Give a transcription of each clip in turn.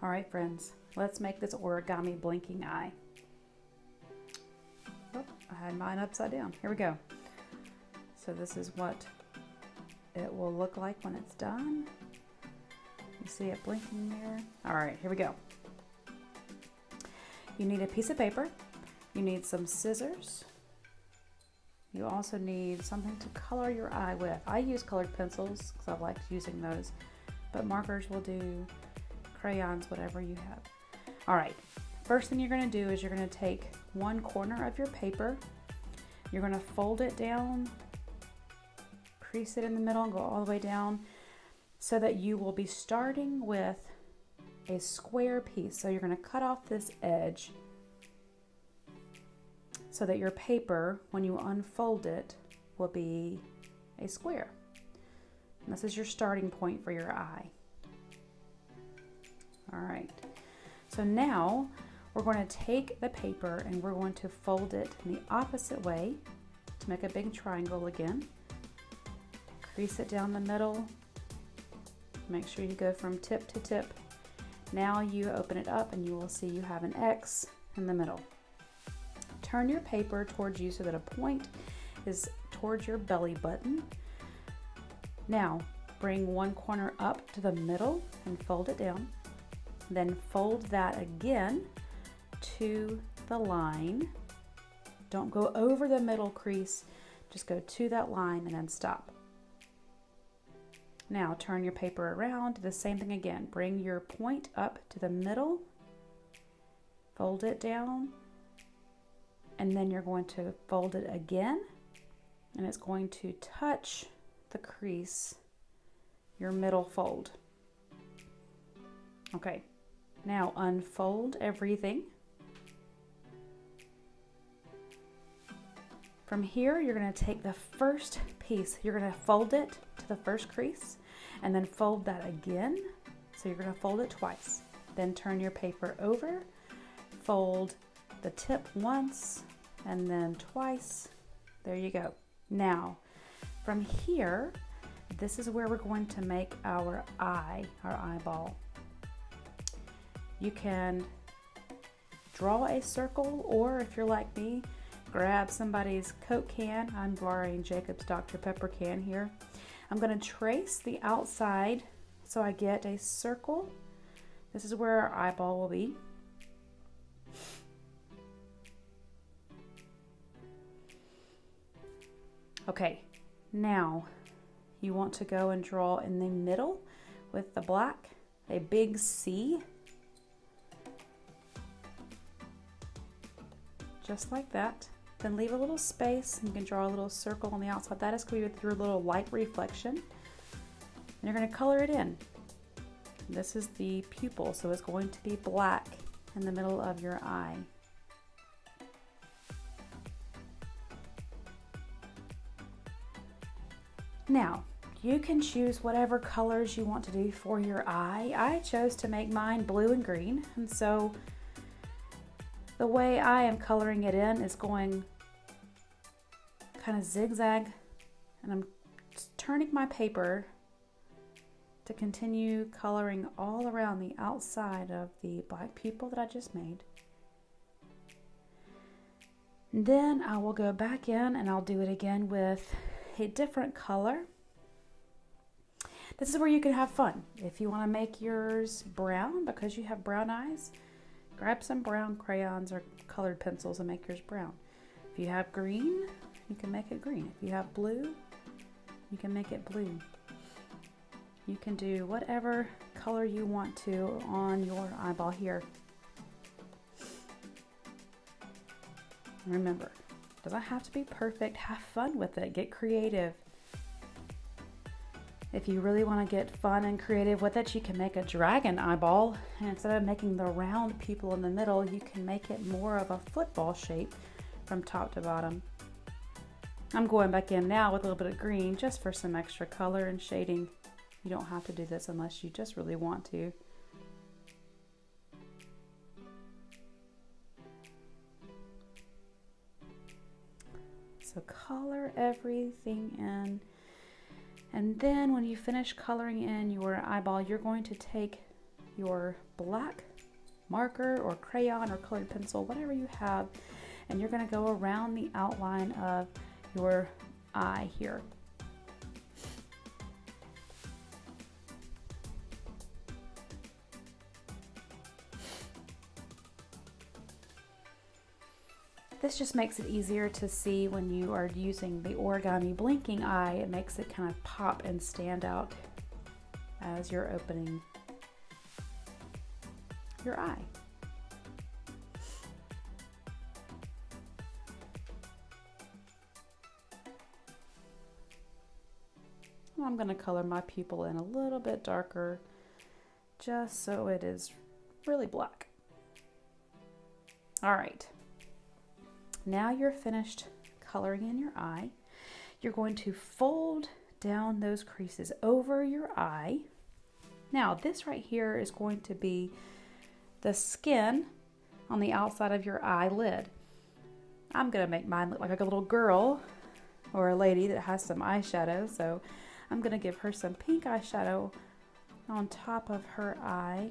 All right, friends, let's make this origami blinking eye. Oh, I had mine upside down. Here we go. So this is what it will look like when it's done. You see it blinking there? All right, here we go. You need a piece of paper. You need some scissors. You also need something to color your eye with. I use colored pencils because I like using those, but markers will do, crayons, whatever you have. All right, first thing you're gonna do is you're gonna take one corner of your paper, you're gonna fold it down, crease it in the middle and go all the way down so that you will be starting with a square piece. So you're gonna cut off this edge so that your paper, when you unfold it, will be a square. And this is your starting point for your eye. All right, so now we're going to take the paper and we're going to fold it in the opposite way to make a big triangle again. Crease it down the middle. Make sure you go from tip to tip. Now you open it up and you will see you have an X in the middle. Turn your paper towards you so that a point is towards your belly button. Now bring one corner up to the middle and fold it down. Then fold that again to the line. Don't go over the middle crease, just go to that line and then stop. Now turn your paper around, do the same thing again. Bring your point up to the middle, fold it down, and then you're going to fold it again, and it's going to touch the crease, your middle fold. Okay. Now unfold everything. From here, you're going to take the first piece, you're going to fold it to the first crease and then fold that again. So you're going to fold it twice. Then turn your paper over, fold the tip once and then twice. There you go. Now, from here, this is where we're going to make our eye, our eyeball. You can draw a circle, or if you're like me, grab somebody's Coke can. I'm borrowing Jacob's Dr. Pepper can here. I'm going to trace the outside so I get a circle. This is where our eyeball will be. Okay, now you want to go and draw in the middle with the black a big C. Just like that. Then leave a little space and you can draw a little circle on the outside. That is going to be with your little light reflection. And you're going to color it in. This is the pupil, so it's going to be black in the middle of your eye. Now, you can choose whatever colors you want to do for your eye. I chose to make mine blue and green, and so the way I am coloring it in is going kind of zigzag, and I'm turning my paper to continue coloring all around the outside of the black pupil that I just made. And then I will go back in and I'll do it again with a different color. This is where you can have fun. If you want to make yours brown because you have brown eyes, grab some brown crayons or colored pencils and make yours brown. If you have green, you can make it green. If you have blue, you can make it blue. You can do whatever color you want to on your eyeball here. Remember, it doesn't have to be perfect. Have fun with it. Get creative. If you really want to get fun and creative with it, you can make a dragon eyeball. And instead of making the round pupil in the middle, you can make it more of a football shape from top to bottom. I'm going back in now with a little bit of green just for some extra color and shading. You don't have to do this unless you just really want to. So color everything in. And then when you finish coloring in your eyeball, you're going to take your black marker or crayon or colored pencil, whatever you have, and you're going to go around the outline of your eye here. This just makes it easier to see when you are using the origami blinking eye. It makes it kind of pop and stand out as you're opening your eye. I'm going to color my pupil in a little bit darker just so it is really black. All right. Now you're finished coloring in your eye. You're going to fold down those creases over your eye. Now this right here is going to be the skin on the outside of your eyelid. I'm going to make mine look like a little girl or a lady that has some eyeshadow, so I'm going to give her some pink eyeshadow on top of her eye.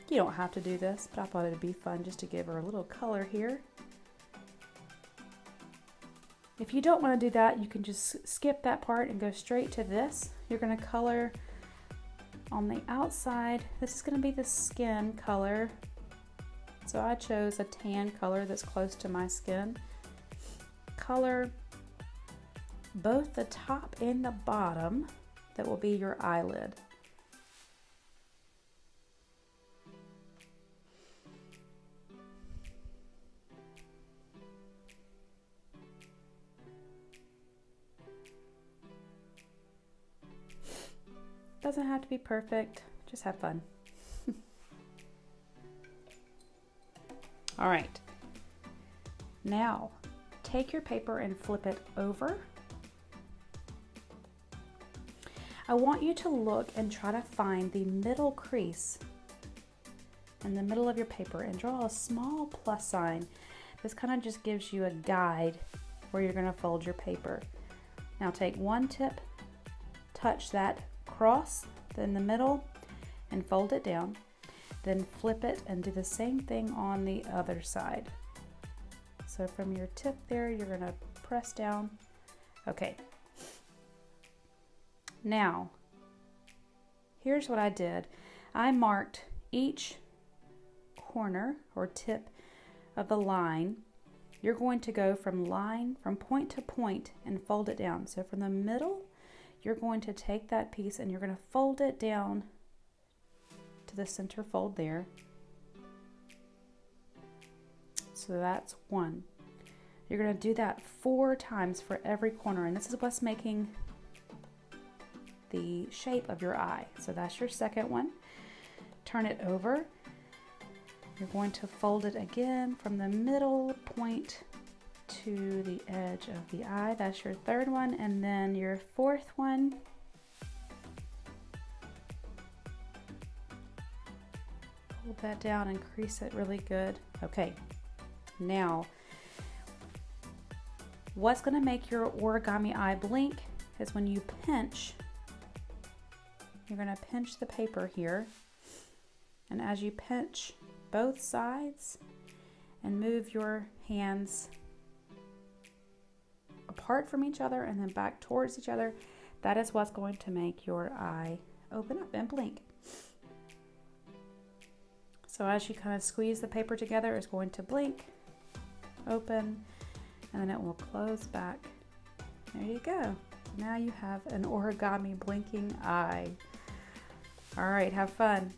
You don't have to do this, but I thought it'd be fun just to give her a little color here. If you don't want to do that, you can just skip that part and go straight to this. You're going to color on the outside. This is going to be the skin color. So I chose a tan color that's close to my skin. Color both the top and the bottom that will be your eyelid. Doesn't have to be perfect, just have fun. All right, now take your paper and flip it over. I want you to look and try to find the middle crease in the middle of your paper and draw a small plus sign. This kind of just gives you a guide where you're going to fold your paper. Now take one tip, touch that cross in the middle and fold it down, then flip it and do the same thing on the other side. So from your tip there, you're going to press down. Okay. Now, here's what I did. I marked each corner or tip of the line. You're going to go from point to point and fold it down. So from the middle, you're going to take that piece and you're going to fold it down to the center fold there. So that's one. You're going to do that 4 times for every corner, and this is what's making the shape of your eye. So that's your second one. Turn it over. You're going to fold it again from the middle point to the edge of the eye. That's your third one. And then your fourth one, hold that down and crease it really good. Okay, now what's going to make your origami eye blink is when you pinch. You're going to pinch the paper here, and as you pinch both sides and move your hands apart from each other and then back towards each other, that is what's going to make your eye open up and blink. So as you kind of squeeze the paper together, it's going to blink, open, and then it will close back. There you go. Now you have an origami blinking eye. All right, have fun.